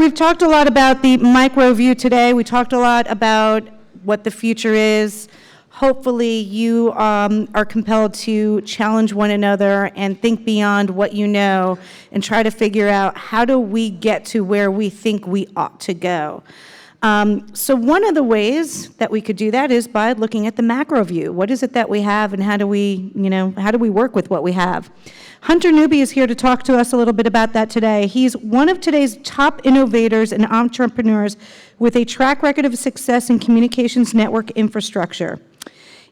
we've talked a lot about the micro view today. We talked a lot about what the future is. Hopefully you are compelled to challenge one another and think beyond what you know and try to figure out how do we get to where we think we ought to go. So one of the ways that we could do that is by looking at the macro view. What is it that we have, and how do we work with what we have? Hunter Newby is here to talk to us a little bit about that today. He's one of today's top innovators and entrepreneurs with a track record of success in communications network infrastructure.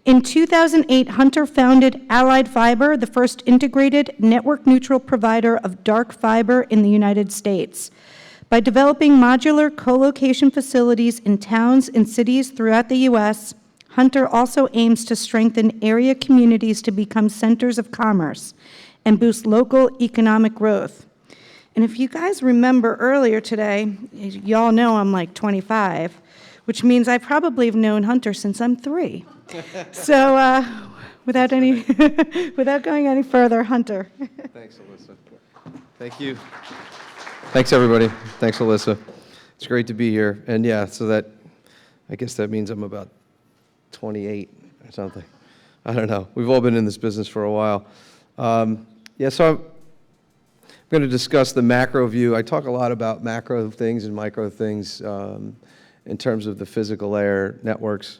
In 2008, Hunter founded Allied Fiber, the first integrated network-neutral provider of dark fiber in the United States. By developing modular co-location facilities in towns and cities throughout the U.S., Hunter also aims to strengthen area communities to become centers of commerce and boost local economic growth. And if you guys remember earlier today, y'all know I'm like 25, which means I probably have known Hunter since I'm 3. So without going any further, Hunter. Thanks, Ilissa. Thank you. Thanks, everybody. Thanks, Ilissa. It's great to be here. And yeah, so I guess that means I'm about 28 or something. I don't know. We've all been in this business for a while. So I'm going to discuss the macro view. I talk a lot about macro things and micro things in terms of the physical layer networks.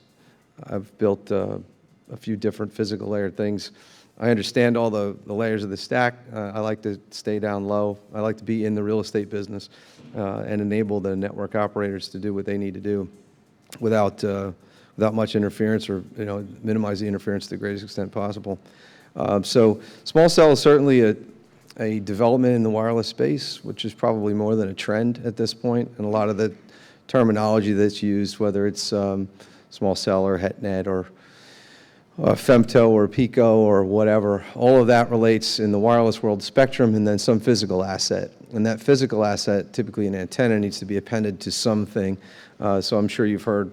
I've built a few different physical layer things. I understand all the layers of the stack. I like to stay down low. I like to be in the real estate business and enable the network operators to do what they need to do without much interference, or minimize the interference to the greatest extent possible. So small cell is certainly a development in the wireless space, which is probably more than a trend at this point. And a lot of the terminology that's used, whether it's small cell or HetNet or femto or pico or whatever, all of that relates in the wireless world spectrum and then some physical asset. And that physical asset, typically an antenna, needs to be appended to something. So I'm sure you've heard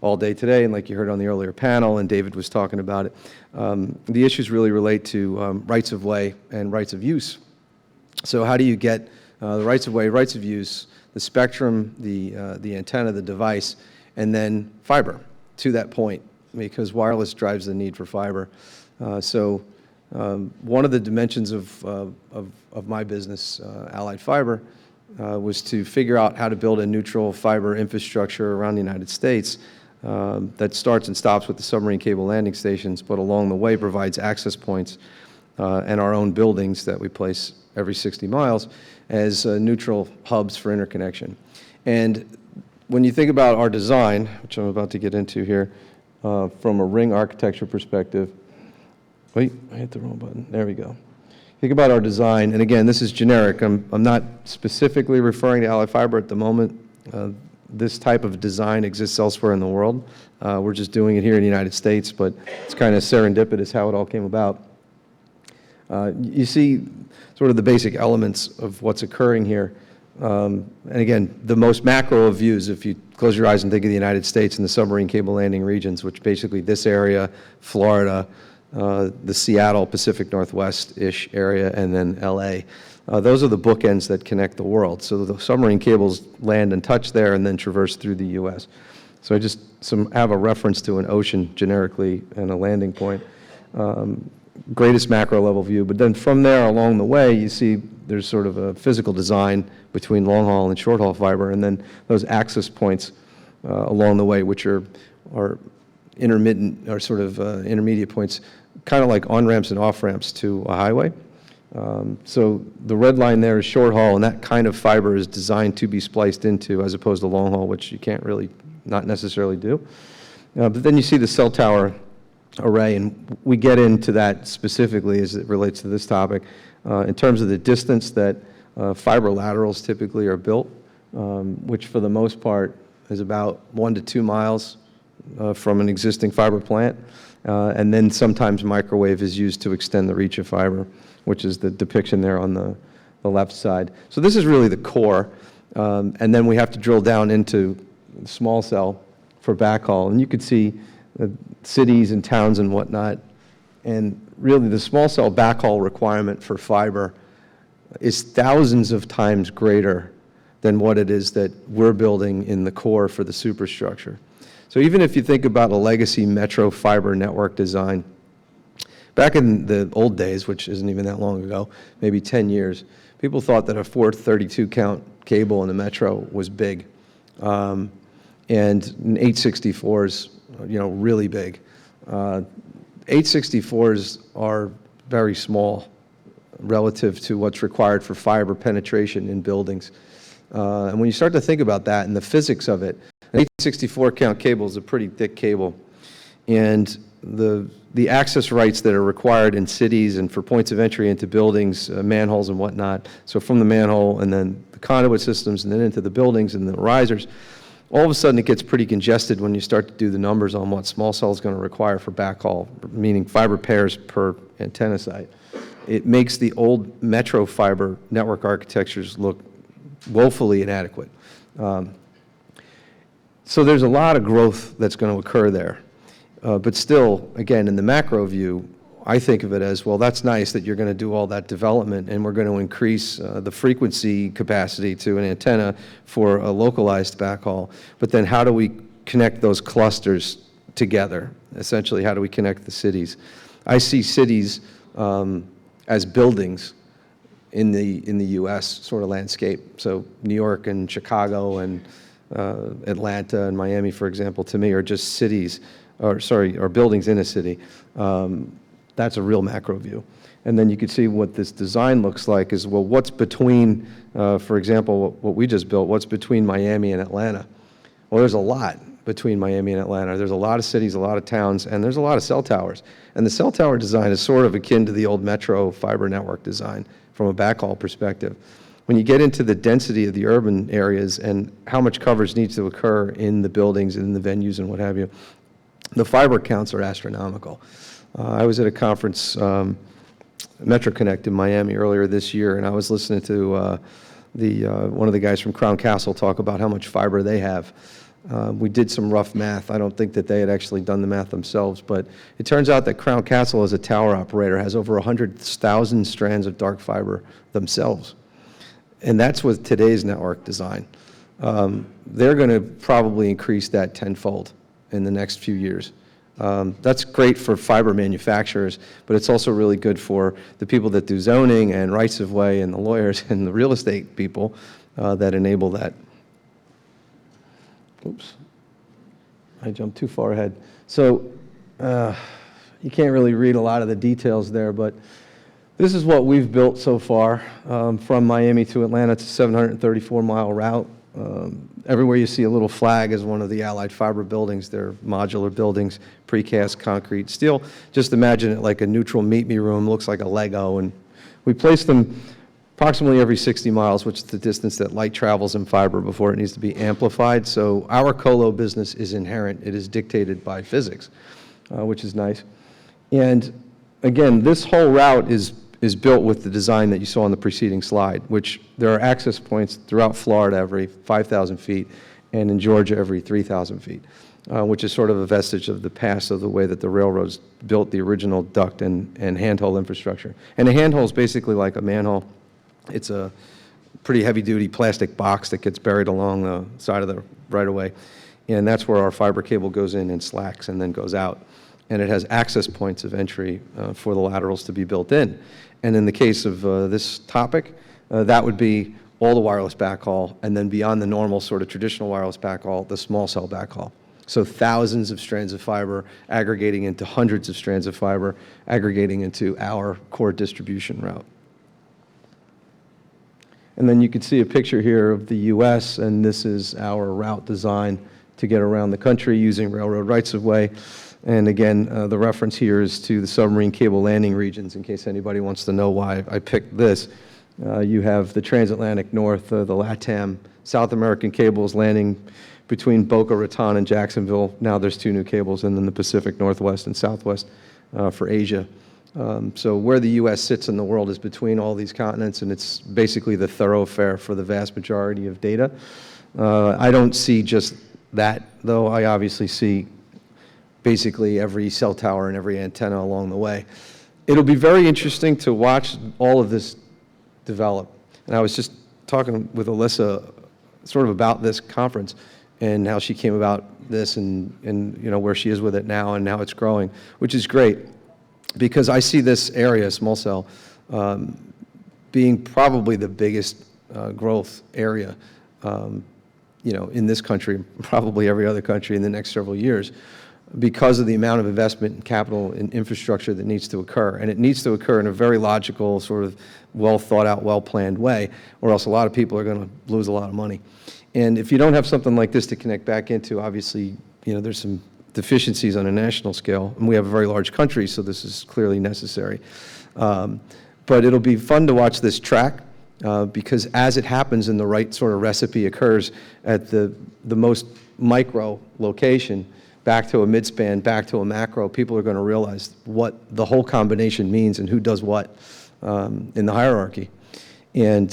all day today, and like you heard on the earlier panel, and David was talking about it, the issues really relate to rights of way and rights of use. So how do you get the rights of way, rights of use, the spectrum, the antenna, the device, and then fiber to that point, because wireless drives the need for fiber. One of the dimensions of my business, Allied Fiber, was to figure out how to build a neutral fiber infrastructure around the United States that starts and stops with the submarine cable landing stations, but along the way provides access points and our own buildings that we place every 60 miles as neutral hubs for interconnection. And when you think about our design, which I'm about to get into here, from a ring architecture perspective, wait, I hit the wrong button. There we go. Think about our design, and again, this is generic. I'm not specifically referring to Allied Fiber at the moment. This type of design exists elsewhere in the world. We're just doing it here in the United States, but it's kind of serendipitous how it all came about. You see sort of the basic elements of what's occurring here. And again, the most macro of views, if you close your eyes and think of the United States and the submarine cable landing regions, which basically this area, Florida, the Seattle, Pacific Northwest-ish area, and then LA. Those are the bookends that connect the world. So the submarine cables land and touch there and then traverse through the U.S. So I just have a reference to an ocean generically and a landing point. Greatest macro level view, but then from there along the way, you see there's sort of a physical design between long haul and short haul fiber, and then those access points along the way, which are intermittent or sort of intermediate points, kind of like on-ramps and off-ramps to a highway. So the red line there is short haul, and that kind of fiber is designed to be spliced into, as opposed to long haul, which you can't really, not necessarily do. But then you see the cell tower array, and we get into that specifically as it relates to this topic in terms of the distance that fiber laterals typically are built, which for the most part is about 1 to 2 miles from an existing fiber plant. And then sometimes microwave is used to extend the reach of fiber, which is the depiction there on the left side. So this is really the core. And then we have to drill down into small cell for backhaul. And you could see cities and towns and whatnot. And really the small cell backhaul requirement for fiber is thousands of times greater than what it is that we're building in the core for the superstructure. So even if you think about a legacy metro fiber network design, back in the old days, which isn't even that long ago, maybe 10 years, people thought that a 432 count cable in the metro was big. And 864s, really big. 864s are very small relative to what's required for fiber penetration in buildings. And when you start to think about that and the physics of it, an 864 count cable is a pretty thick cable. And the access rights that are required in cities and for points of entry into buildings, manholes and whatnot, so from the manhole and then the conduit systems and then into the buildings and the risers, all of a sudden it gets pretty congested when you start to do the numbers on what small cell is going to require for backhaul, meaning fiber pairs per antenna site. It makes the old metro fiber network architectures look woefully inadequate. So there's a lot of growth that's going to occur there. But still, again, in the macro view, I think of it as, well, that's nice that you're going to do all that development and we're going to increase the frequency capacity to an antenna for a localized backhaul. But then how do we connect those clusters together? Essentially, how do we connect the cities? I see cities as buildings in the U.S. sort of landscape. So New York and Chicago and Atlanta and Miami, for example, to me are just cities, or buildings in a city. That's a real macro view. And then you can see what this design looks like is, well, what's between, for example, what we just built, what's between Miami and Atlanta? Well, there's a lot between Miami and Atlanta. There's a lot of cities, a lot of towns, and there's a lot of cell towers. And the cell tower design is sort of akin to the old metro fiber network design from a backhaul perspective. When you get into the density of the urban areas and how much coverage needs to occur in the buildings and in the venues and what have you, the fiber counts are astronomical. I was at a conference, Metro Connect in Miami earlier this year, and I was listening to one of the guys from Crown Castle talk about how much fiber they have. We did some rough math. I don't think that they had actually done the math themselves, but it turns out that Crown Castle, as a tower operator, has over 100,000 strands of dark fiber themselves. And that's with today's network design. They're going to probably increase that tenfold in the next few years. That's great for fiber manufacturers, but it's also really good for the people that do zoning and rights of way and the lawyers and the real estate people that enable that. Oops, I jumped too far ahead. So you can't really read a lot of the details there, but this is what we've built so far from Miami to Atlanta. It's a 734-mile route. Everywhere you see a little flag is one of the Allied Fiber buildings. They're modular buildings, precast concrete steel. Just imagine it like a neutral meet me room, looks like a Lego. And we place them approximately every 60 miles, which is the distance that light travels in fiber before it needs to be amplified. So our colo business is inherent. It is dictated by physics, which is nice. And again, this whole route is built with the design that you saw on the preceding slide, which there are access points throughout Florida every 5,000 feet and in Georgia every 3,000 feet, which is sort of a vestige of the past of the way that the railroads built the original duct and handhole infrastructure. And a handhole is basically like a manhole. It's a pretty heavy-duty plastic box that gets buried along the side of the right-of-way, and that's where our fiber cable goes in and slacks and then goes out. And it has access points of entry for the laterals to be built in. And in the case of this topic, that would be all the wireless backhaul, and then beyond the normal sort of traditional wireless backhaul, the small cell backhaul. So thousands of strands of fiber aggregating into hundreds of strands of fiber, aggregating into our core distribution route. And then you can see a picture here of the US, and this is our route design to get around the country using railroad rights of way. And again, the reference here is to the submarine cable landing regions, in case anybody wants to know why I picked this. You have the transatlantic north, the LATAM, South American cables landing between Boca Raton and Jacksonville. Now there's 2 new cables, and then the Pacific Northwest and Southwest for Asia. So where the U.S. sits in the world is between all these continents, and it's basically the thoroughfare for the vast majority of data. I don't see just that, though. I obviously see basically every cell tower and every antenna along the way. It'll be very interesting to watch all of this develop. And I was just talking with Ilissa sort of about this conference and how she came about this and you know, where she is with it now, and now it's growing, which is great because I see this area, small cell, being probably the biggest growth area, you know, in this country, probably every other country in the next several years, because of the amount of investment in capital and infrastructure that needs to occur. And it needs to occur in a very logical, sort of well thought out, well planned way, or else a lot of people are going to lose a lot of money. And if you don't have something like this to connect back into, obviously, you know, there's some deficiencies on a national scale, and we have a very large country, so this is clearly necessary. But it'll be fun to watch this track, because as it happens and the right sort of recipe occurs at the most micro location, back to a midspan, back to a macro, people are going to realize what the whole combination means and who does what in the hierarchy. And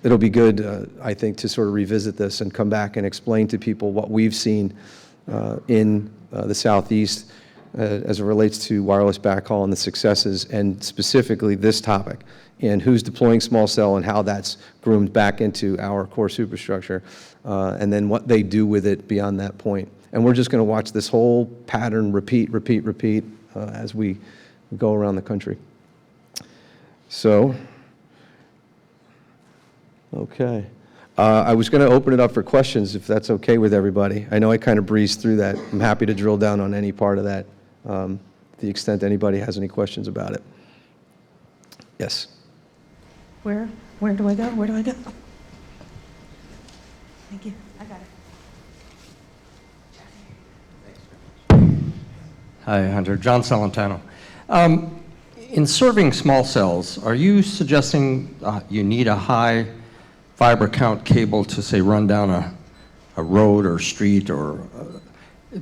it'll be good, I think, to sort of revisit this and come back and explain to people what we've seen in the Southeast as it relates to wireless backhaul and the successes, and specifically this topic, and who's deploying small cell and how that's groomed back into our core superstructure, and then what they do with it beyond that point. And we're just going to watch this whole pattern repeat as we go around the country. So, okay. I was going to open it up for questions, if that's okay with everybody. I know I kind of breezed through that. I'm happy to drill down on any part of that, to the extent anybody has any questions about it. Yes. Where do I go? Where do I go? Thank you. I got it. Hi, Hunter. John Celentano. In serving small cells, are you suggesting you need a high fiber count cable to, say, run down a road or street, or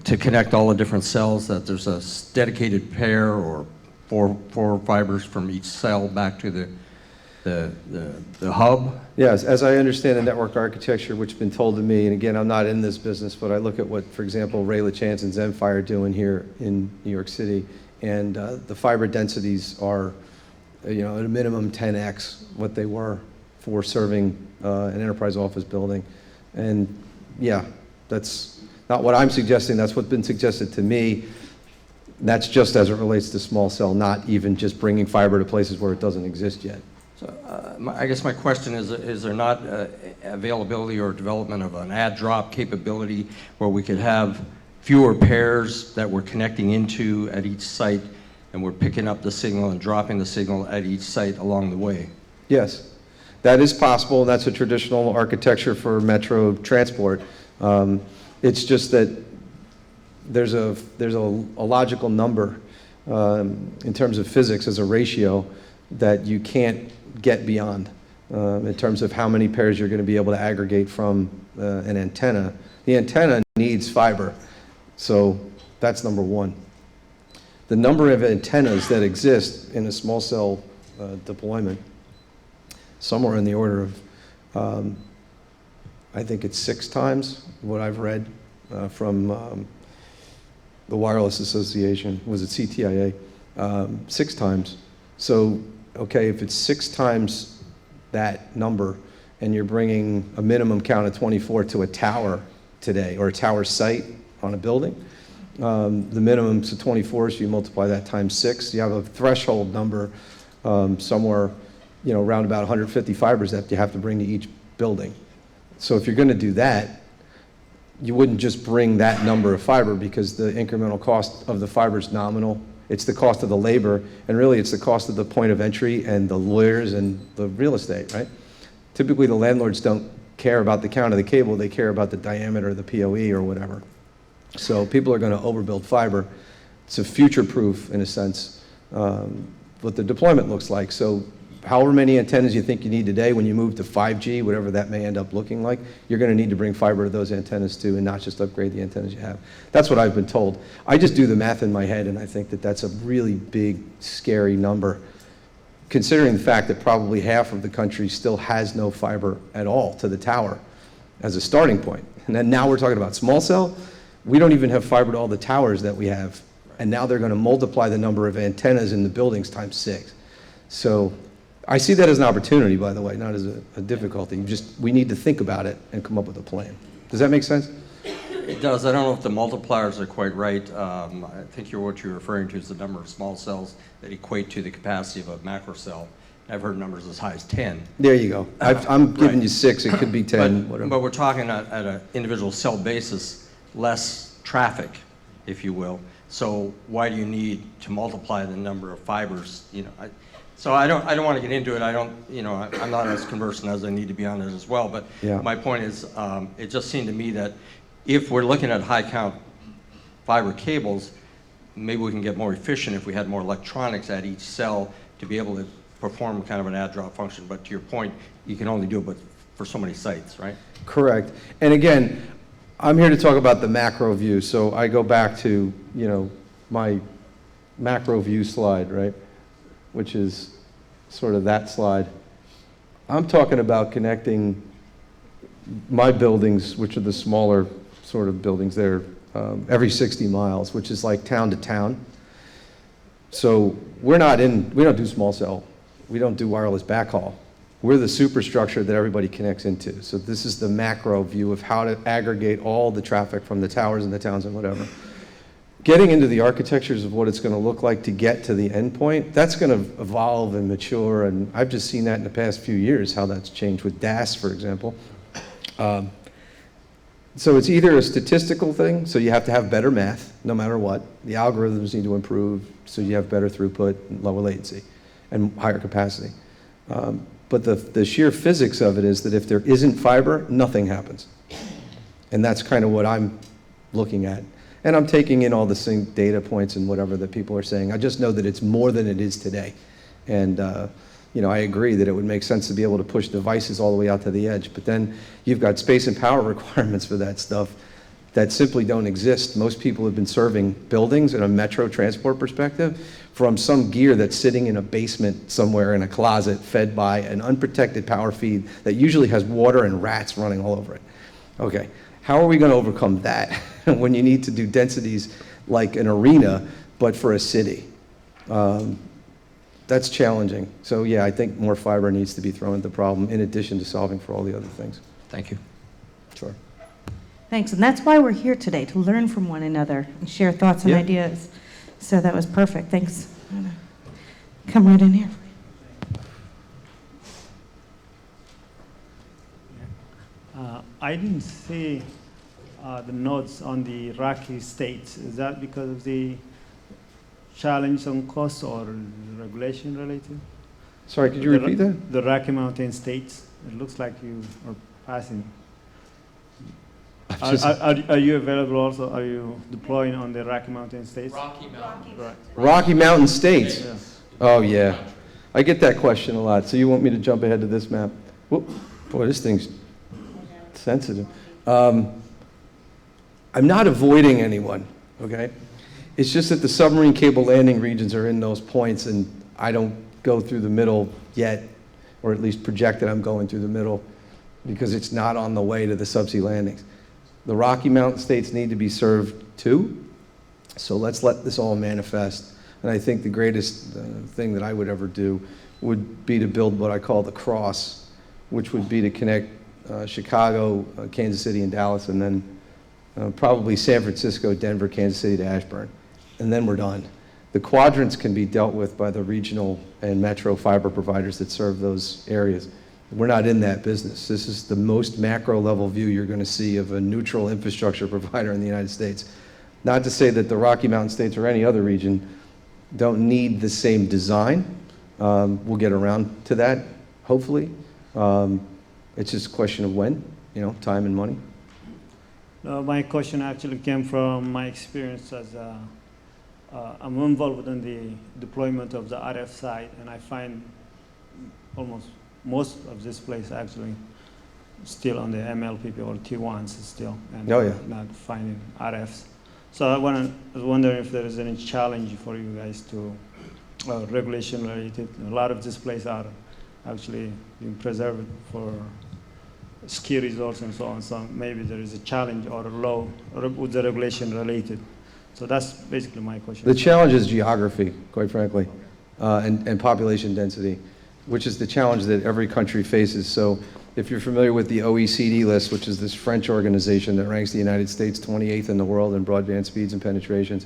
to connect all the different cells, that there's a dedicated pair or four fibers from each cell back to the hub? Yes, as I understand the network architecture, which has been told to me, and again, I'm not in this business, but I look at what, for example, Ray LaChance and Zenfire are doing here in New York City, and the fiber densities are, you know, at a minimum 10x what they were for serving an enterprise office building. And yeah, that's not what I'm suggesting, that's what's been suggested to me. That's just as it relates to small cell, not even just bringing fiber to places where it doesn't exist yet. So I guess my question is there not availability or development of an add drop capability where we could have fewer pairs that we're connecting into at each site, and we're picking up the signal and dropping the signal at each site along the way? Yes, that is possible. That's a traditional architecture for metro transport. It's just that there's a logical number in terms of physics as a ratio that you can't get beyond in terms of how many pairs you're going to be able to aggregate from an antenna. The antenna needs fiber, so that's number one. The number of antennas that exist in a small cell deployment, somewhere in the order of, I think it's 6 times what I've read from the Wireless Association. Was it CTIA? 6 times. So, okay, if it's 6 times that number, and you're bringing a minimum count of 24 to a tower today, or a tower site on a building, the minimum's 24, so you multiply that times 6. You have a threshold number somewhere, you know, around about 150 fibers that you have to bring to each building. So if you're going to do that, you wouldn't just bring that number of fiber, because the incremental cost of the fiber is nominal. It's the cost of the labor, and really it's the cost of the point of entry and the lawyers and the real estate, right? Typically the landlords don't care about the count of the cable, they care about the diameter of the PoE or whatever. So people are going to overbuild fiber. It's a future-proof, in a sense, what the deployment looks like. So however many antennas you think you need today, when you move to 5G, whatever that may end up looking like, you're going to need to bring fiber to those antennas too, and not just upgrade the antennas you have. That's what I've been told. I just do the math in my head, and I think that that's a really big, scary number, considering the fact that probably half of the country still has no fiber at all to the tower as a starting point. And then now we're talking about small cell. We don't even have fiber to all the towers that we have, and now they're going to multiply the number of antennas in the buildings times 6. So I see that as an opportunity, by the way, not as a difficulty. We need to think about it and come up with a plan. Does that make sense? It does. I don't know if the multipliers are quite right. I think what you're referring to is the number of small cells that equate to the capacity of a macro cell. I've heard numbers as high as 10. There you go. I'm giving Right. you 6. It could be 10, But whatever. we're talking at an individual cell basis, less traffic, if you will. So why do you need to multiply the number of fibers? So I don't want to get into it. I'm not as conversant as I need to be on it as well. But Yeah. my point is, it just seemed to me that if we're looking at high count fiber cables, maybe we can get more efficient if we had more electronics at each cell to be able to perform kind of an add drop function. But to your point, you can only do it for so many sites, right? Correct. And again, I'm here to talk about the macro view. So I go back to, my macro view slide, right? Which is sort of that slide. I'm talking about connecting my buildings, which are the smaller sort of buildings there, every 60 miles, which is like town to town. So we don't do small cell. We don't do wireless backhaul. We're the superstructure that everybody connects into. So this is the macro view of how to aggregate all the traffic from the towers and the towns and whatever. Getting into the architectures of what it's going to look like to get to the endpoint, that's going to evolve and mature, and I've just seen that in the past few years, how that's changed with DAS, for example. So it's either a statistical thing, so you have to have better math, no matter what. The algorithms need to improve, so you have better throughput and lower latency and higher capacity. But the sheer physics of it is that if there isn't fiber, nothing happens. And that's kind of what I'm looking at. And I'm taking in all the same data points and whatever that people are saying. I just know that it's more than it is today. And I agree that it would make sense to be able to push devices all the way out to the edge. But then you've got space and power requirements for that stuff that simply don't exist. Most people have been serving buildings in a metro transport perspective from some gear that's sitting in a basement somewhere in a closet fed by an unprotected power feed that usually has water and rats running all over it. Okay, how are we going to overcome that when you need to do densities like an arena but for a city? That's challenging. So yeah, I think more fiber needs to be thrown at the problem in addition to solving for all the other things. Thank you. Sure. Thanks, and that's why we're here today, to learn from one another and share thoughts and Yeah. ideas. So that was perfect, thanks. I'm gonna come right in here. I didn't see the notes on the Rocky states. Is that because of the challenge on cost or regulation related? Sorry, could you repeat that? The Rocky Mountain states. It looks like you are passing. Are you available also? Are you deploying on the Rocky Mountain states? Rocky Mountain. Right. Rocky Mountain states. Yeah. Oh, yeah. I get that question a lot. So you want me to jump ahead to this map? Whoop. Boy, this thing's sensitive. I'm not avoiding anyone, okay? It's just that the submarine cable landing regions are in those points, and I don't go through the middle yet, or at least project that I'm going through the middle, because it's not on the way to the subsea landings. The Rocky Mountain states need to be served too, so let's let this all manifest. And I think the greatest thing that I would ever do would be to build what I call the cross, which would be to connect Chicago, Kansas City, and Dallas, and then probably San Francisco, Denver, Kansas City to Ashburn. And then we're done. The quadrants can be dealt with by the regional and metro fiber providers that serve those areas. We're not in that business. This is the most macro level view you're going to see of a neutral infrastructure provider in the United States. Not to say that the Rocky Mountain states or any other region don't need the same design. We'll get around to that, hopefully. It's just a question of when, time and money. My question actually came from my experience as I'm involved in the deployment of the RF side, and I find almost most of this place actually still on the MLPP or T1s still, and Oh, yeah. not finding RFs. So I was wondering if there is any challenge for you guys to regulation related. A lot of these places are actually being preserved for ski resorts and so on. So maybe there is a challenge or a law with the regulation related. So that's basically my question. The challenge is geography, quite frankly, and population density. which is the challenge that every country faces. So if you're familiar with the OECD list, which is this French organization that ranks the United States 28th in the world in broadband speeds and penetrations,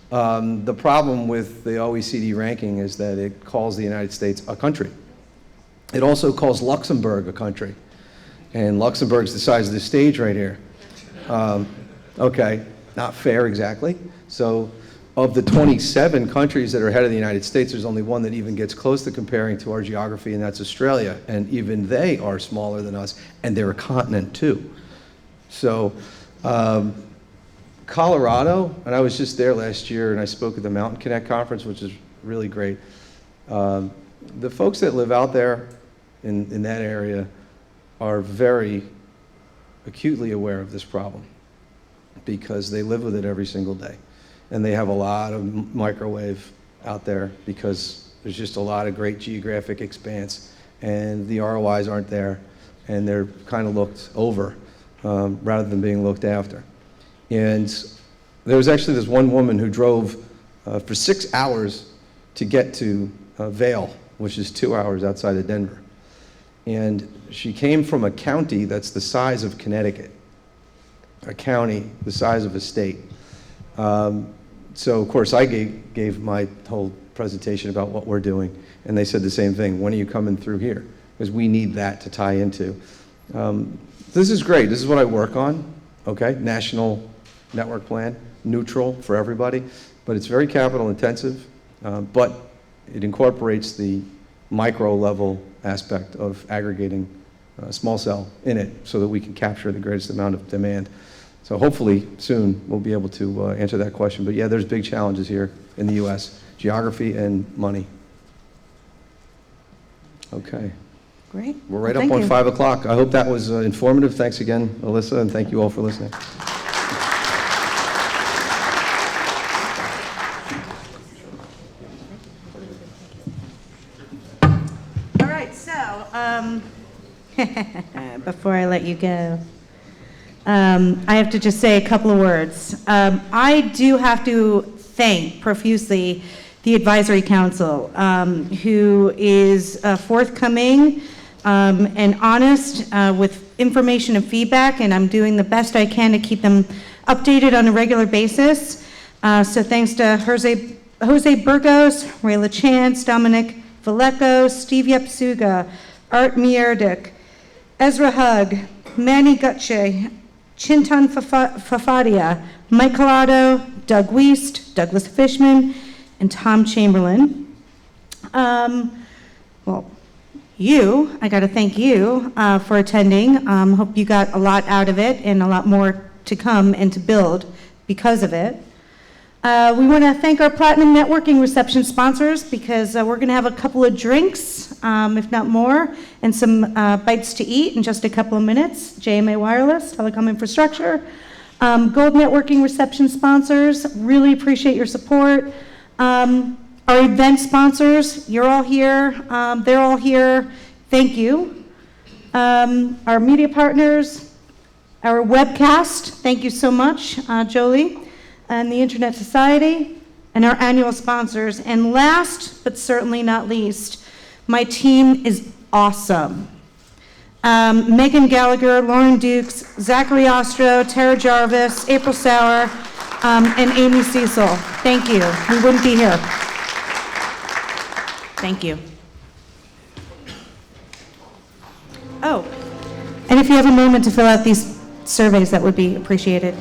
the problem with the OECD ranking is that it calls the United States a country. It also calls Luxembourg a country. And Luxembourg's the size of the stage right here. Okay, not fair exactly. So of the 27 countries that are ahead of the United States, there's only one that even gets close to comparing to our geography, and that's Australia. And even they are smaller than us, and they're a continent too. So Colorado, and I was just there last year, and I spoke at the Mountain Connect conference, which is really great. The folks that live out there in that area are very acutely aware of this problem because they live with it every single day. And they have a lot of microwave out there because there's just a lot of great geographic expanse, and the ROIs aren't there, and they're kind of looked over rather than being looked after. And there was actually this one woman who drove for 6 hours to get to Vail, which is 2 hours outside of Denver. And she came from a county that's the size of Connecticut, a county the size of a state. So, of course, I gave my whole presentation about what we're doing, and they said the same thing. When are you coming through here? Because we need that to tie into. This is great. This is what I work on, okay? National network plan, neutral for everybody, but it's very capital intensive, but it incorporates the micro level aspect of aggregating small cell in it so that we can capture the greatest amount of demand. So hopefully soon we'll be able to answer that question. But yeah, there's big challenges here in the US, geography and money. Okay. Great. We're right Well, up on thank you. 5 o'clock. I hope that was informative. Thanks again, Ilissa, and thank you all for listening. All right, so before I let you go, I have to just say a couple of words. I do have to thank profusely the Advisory Council, who is forthcoming and honest with information and feedback, and I'm doing the best I can to keep them updated on a regular basis. So thanks to Jose Burgos, Ray LaChance, Dominic Valeco, Steve Yapsuga, Art Mierdik, Ezra Hug, Manny Gutche, Chintan Fafadia, Mike Collado, Doug Wiest, Douglas Fishman, and Tom Chamberlain. Well, I got to thank you for attending. Hope you got a lot out of it and a lot more to come and to build because of it. We want to thank our Platinum Networking Reception sponsors because we're going to have a couple of drinks, if not more, and some bites to eat in just a couple of minutes. JMA Wireless, Telecom Infrastructure. Gold Networking Reception sponsors, really appreciate your support. Our event sponsors, you're all here, they're all here, thank you. Our media partners, our webcast, thank you so much, Jolie, and the Internet Society, and our annual sponsors. And last, but certainly not least, my team is awesome. Megan Gallagher, Lauren Dukes, Zachary Ostro, Tara Jarvis, April Sauer, and Amy Cecil. Thank you. We wouldn't be here. Thank you. Oh, and if you have a moment to fill out these surveys, that would be appreciated.